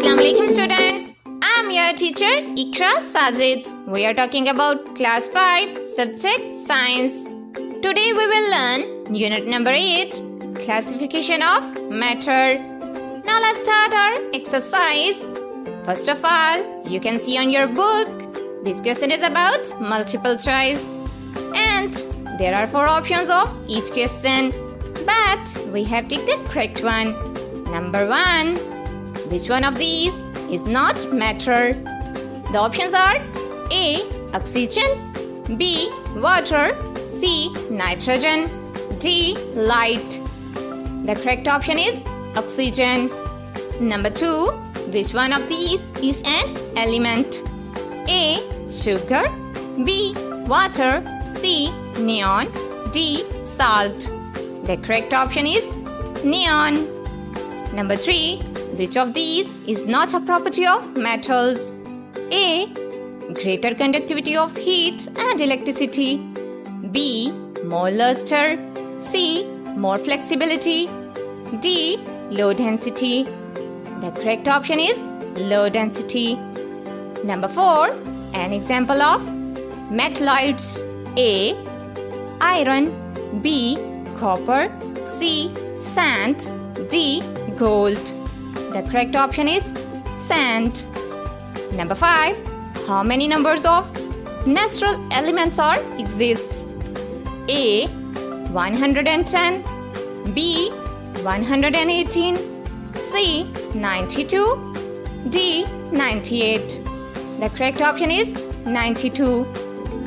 Assalamualaikum students. I am your teacher Ikra Sajid. We are talking about class 5 subject science. Today we will learn unit number 8, classification of matter. Now let's start our exercise. First of all, you can see on your book, this question is about multiple choice. And there are 4 options of each question. But we have to take the correct one. Number 1. Which one of these is not matter? The options are A. Oxygen, B. Water, C. Nitrogen, D. Light. The correct option is oxygen. Number 2. Which one of these is an element? A. Sugar, B. Water, C. Neon, D. Salt. The correct option is neon. Number 3. Which of these is not a property of metals? A. Greater conductivity of heat and electricity, B. More luster, C. More flexibility, D. Low density. The correct option is low density. Number 4. An example of metalloids. A. Iron, B. Copper, C. Sand, D. Gold. The correct option is sand. Number 5. How many numbers of natural elements exist? A. 110, B. 118, C. 92, D. 98. The correct option is 92.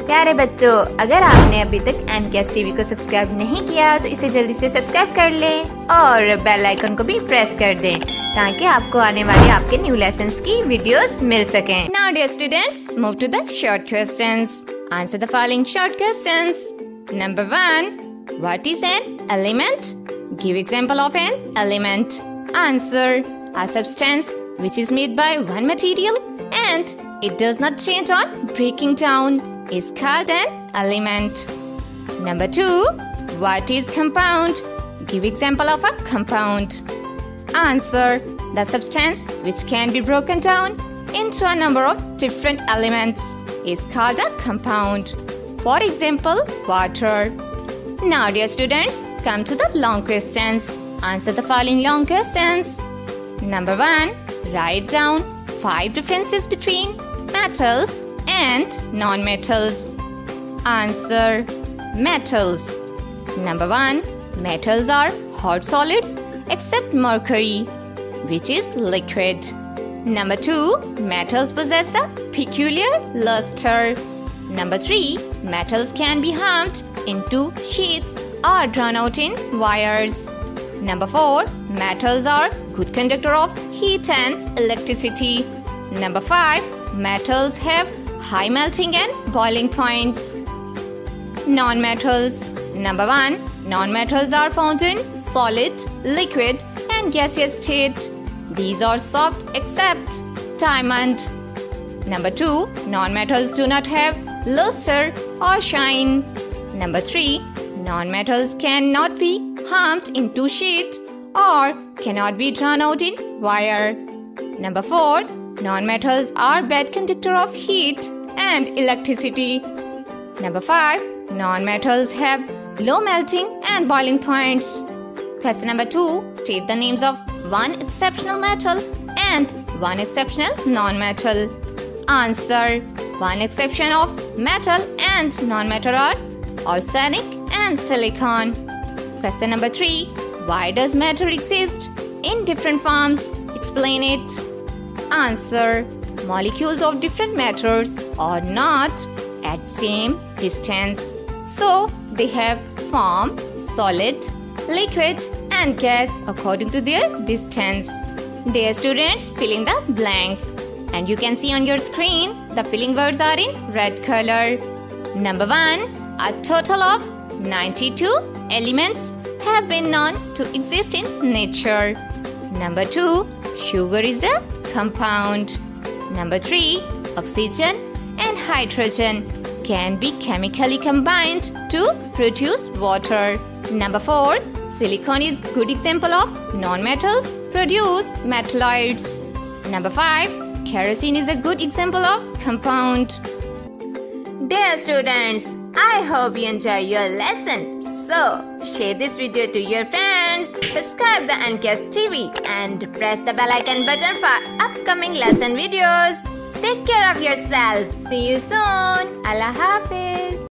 प्यारे बच्चों, अगर आपने अभी तक NKSTV को subscribe नहीं किया तो इसे जल्दी से सब्सक्राइब कर लें और बेल आइकन को भी प्रेस कर दें ताकि आपको आने वाले आपके न्यू लेसन्स की वीडियोस मिल सकें। Now dear students, move to the short questions. Answer the following short questions. Number 1. What is an element? Give example of an element. Answer. A substance which is made by one material and it does not change on breaking down is called an element. Number 2. What is compound? Give example of a compound. Answer. The substance which can be broken down into a number of different elements is called a compound. For example, water. Now dear students, come to the long questions. Answer the following long questions. Number 1. Write down 5 differences between metals and non-metals. Answer. Metals. Number 1. Metals are hot solids except mercury, which is liquid. Number 2. Metals possess a peculiar luster. Number 3. Metals can be harmed into sheets or drawn out in wires. Number 4. Metals are good conductor of heat and electricity. Number 5. Metals have high melting and boiling points. Non-metals. Number 1. Non-metals are found in solid, liquid and gaseous state. These are soft except diamond. Number 2. Non-metals do not have luster or shine. Number 3. Non-metals cannot be harmed into sheet or cannot be drawn out in wire. Number 4. Non-metals are bad conductor of heat and electricity. Number 5. Non-metals have low melting and boiling points. Question number 2. State the names of one exceptional metal and one exceptional non-metal. Answer. One exception of metal and non-metal are arsenic and silicon. Question number 3. Why does matter exist in different forms? Explain it. Answer. Molecules of different matters are not at same distance, so they have form solid, liquid and gas according to their distance. Dear students, fill in the blanks and you can see on your screen the filling words are in red color. Number 1. A total of 92 elements have been known to exist in nature. Number 2. Sugar is a compound. Number 3. Oxygen and hydrogen can be chemically combined to produce water. Number 4. Silicon is good example of non-metals produce metalloids. Number 5. Kerosene is a good example of compound. Dear students, I hope you enjoy your lesson. So, share this video to your friends, subscribe the NKSTV and press the bell icon button for upcoming lesson videos. Take care of yourself. See you soon. Allah Hafiz.